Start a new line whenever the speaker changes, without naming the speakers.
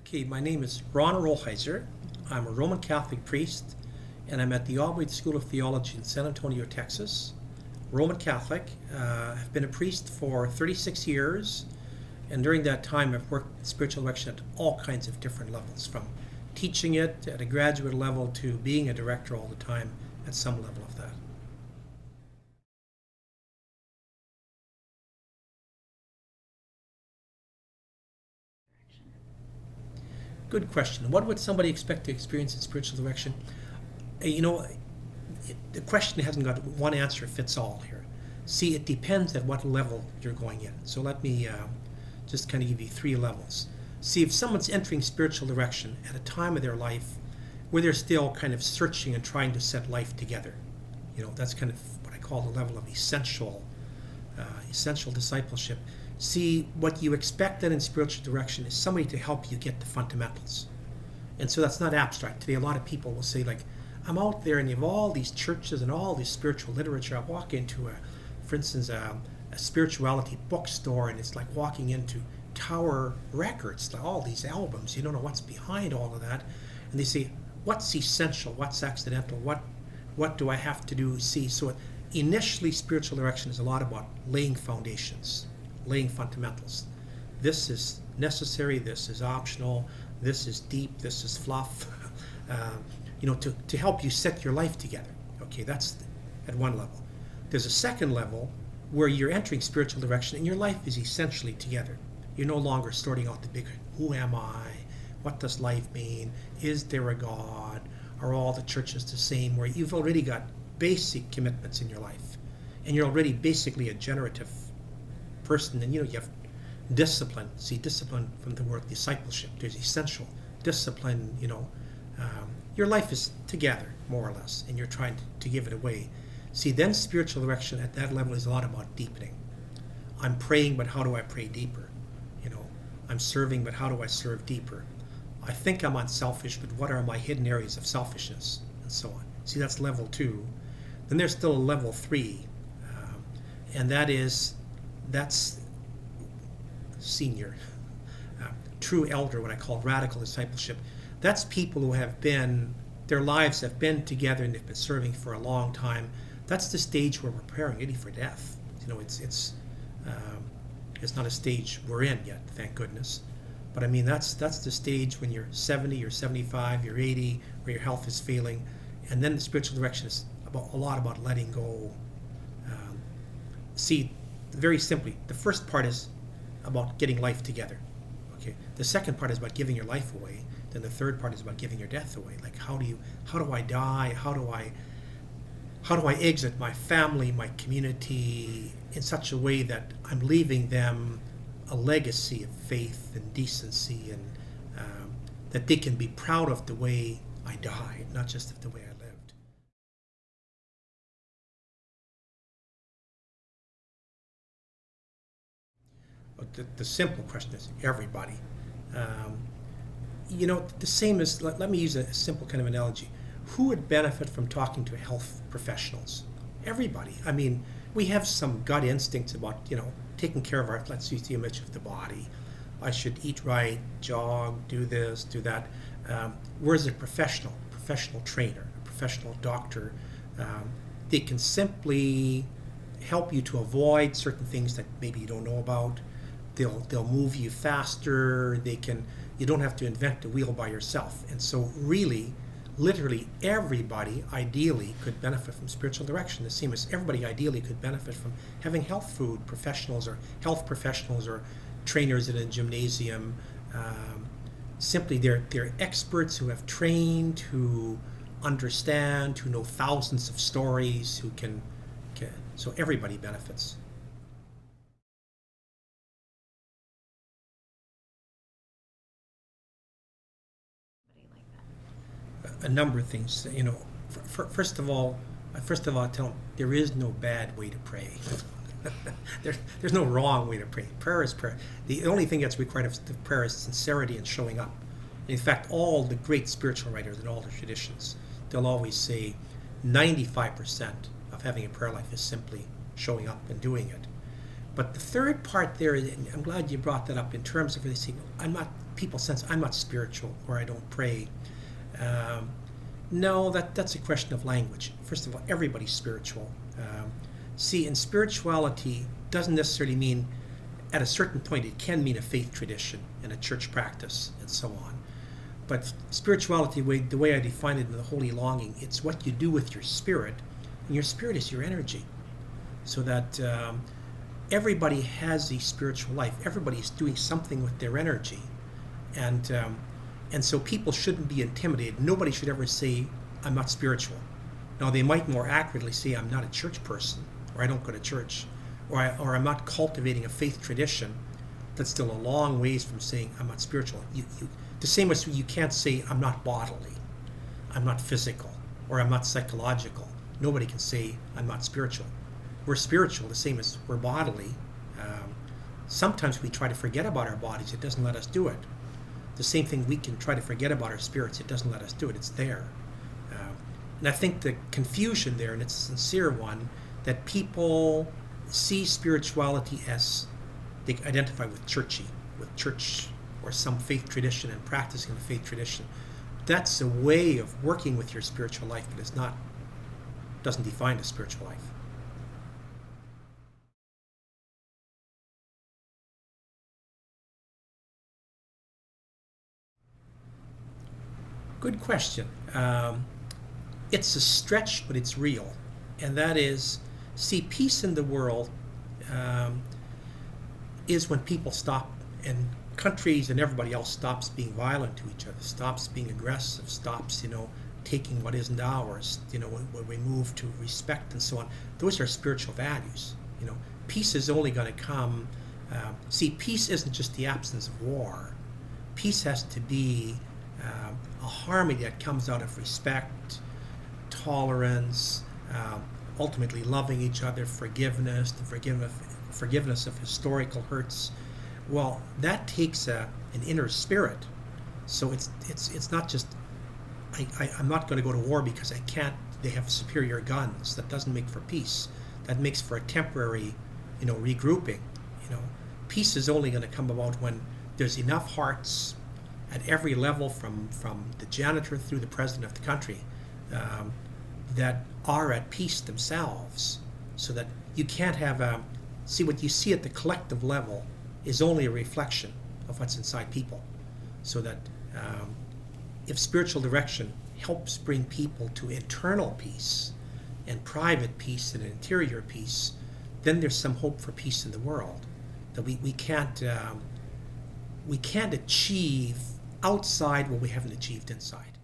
Okay, my name is Ron Rolheiser. I'm a Roman Catholic priest, and I'm at the OMI School of Theology in San Antonio, Texas. Roman Catholic. I've been a priest for 36 years, and during that time I've worked in spiritual direction at all kinds of different levels, from teaching it at a graduate level to being a director all the time at some level of that. Good question. What would somebody expect to experience in spiritual direction? You know, the question hasn't got one answer fits all here. See, it depends at what level you're going in. So let me just kind of give you three levels. See, if someone's entering spiritual direction at a time of their life where they're still kind of searching and trying to set life together, that's kind of what I call the level of essential discipleship. See, what you expect then in spiritual direction is somebody to help you get the fundamentals. And so that's not abstract. Today, a lot of people will say, like, I'm out there and you have all these churches and all this spiritual literature. I walk into, for instance, a spirituality bookstore, and it's like walking into Tower Records, like all these albums. You don't know what's behind all of that. And they say, what's essential? What's accidental? What do I have to do? See, so initially, spiritual direction is a lot about laying foundations, laying fundamentals. This is necessary, this is optional, this is deep, this is fluff, to help you set your life together. Okay, that's at one level. There's a second level where you're entering spiritual direction and your life is essentially together. You're no longer sorting out the big, who am I? What does life mean? Is there a God? Are all the churches the same? Where you've already got basic commitments in your life and you're already basically a generative person, and you have discipline. See, discipline from the word discipleship. There's essential discipline. Your life is together more or less, and you're trying to give it away. See, then spiritual direction at that level is a lot about deepening. I'm praying, but how do I pray deeper? I'm serving, but how do I serve deeper? I think I'm unselfish, but what are my hidden areas of selfishness, and so on. See, that's level 2. Then there's still a level 3, and that's senior, true elder, what I call radical discipleship. That's people who their lives have been together and they've been serving for a long time. That's the stage where we're preparing really for death. It's not a stage we're in yet, thank goodness. But I mean, that's the stage when you're 70, you're 75, you're 80, where your health is failing. And then the spiritual direction is a lot about letting go. See, very simply, the first part is about getting life together. Okay. The second part is about giving your life away. Then the third part is about giving your death away. Like, how do I die? How do I exit my family, my community in such a way that I'm leaving them a legacy of faith and decency, and that they can be proud of the way I died, not just of the way I lived. But the simple question is everybody. The same as, let me use a simple kind of analogy. Who would benefit from talking to health professionals? Everybody. I mean, we have some gut instincts about, taking care of let's use the image of the body. I should eat right, jog, do this, do that. Whereas a professional trainer, a professional doctor, they can simply help you to avoid certain things that maybe you don't know about. They'll move you faster. You don't have to invent the wheel by yourself. And so really, literally everybody ideally could benefit from spiritual direction, the same as everybody ideally could benefit from having health food professionals or health professionals or trainers at a gymnasium. Simply they're experts who have trained, who understand, who know thousands of stories, who can so everybody benefits. A number of things. First of all, I tell them there is no bad way to pray. There's no wrong way to pray. Prayer is prayer. The only thing that's required of prayer is sincerity and showing up. In fact, all the great spiritual writers in all the traditions, they'll always say 95% of having a prayer life is simply showing up and doing it. But the third part there, and I'm glad you brought that up in terms of they say, I'm not people sense I'm not spiritual or I don't pray. No, that's a question of language. First of all, everybody's spiritual. See, and spirituality doesn't necessarily mean, at a certain point, it can mean a faith tradition and a church practice and so on. But spirituality, the way I define it in the Holy Longing, it's what you do with your spirit, and your spirit is your energy. So that everybody has a spiritual life. Everybody's doing something with their energy. And so people shouldn't be intimidated. Nobody should ever say, I'm not spiritual. Now, they might more accurately say, I'm not a church person, or I don't go to church, or I'm not cultivating a faith tradition. That's still a long ways from saying, I'm not spiritual. The same as you can't say, I'm not bodily, I'm not physical, or I'm not psychological. Nobody can say, I'm not spiritual. We're spiritual, the same as we're bodily. Sometimes we try to forget about our bodies. It doesn't let us do it. The same thing, we can try to forget about our spirits. It doesn't let us do it. It's there. And I think the confusion there, and it's a sincere one, that people see spirituality as they identify with church or some faith tradition and practicing the faith tradition. That's a way of working with your spiritual life, but doesn't define a spiritual life. Good question. It's a stretch, but it's real. And that is, see, peace in the world is when people stop, and countries and everybody else stops being violent to each other, stops being aggressive, stops, taking what isn't ours, when we move to respect and so on. Those are spiritual values. Peace is only going to come, see, peace isn't just the absence of war. Peace has to be a harmony that comes out of respect, tolerance, ultimately loving each other, forgiveness, the forgiveness of historical hurts. Well, that takes an inner spirit. So it's not just I'm not going to go to war because I can't. They have superior guns. That doesn't make for peace. That makes for a temporary, regrouping. Peace is only going to come about when there's enough hearts at every level, from the janitor through the president of the country, that are at peace themselves, so that you can't have see, what you see at the collective level is only a reflection of what's inside people. So that if spiritual direction helps bring people to internal peace and private peace and interior peace, then there's some hope for peace in the world. That we can't achieve outside what we haven't achieved inside.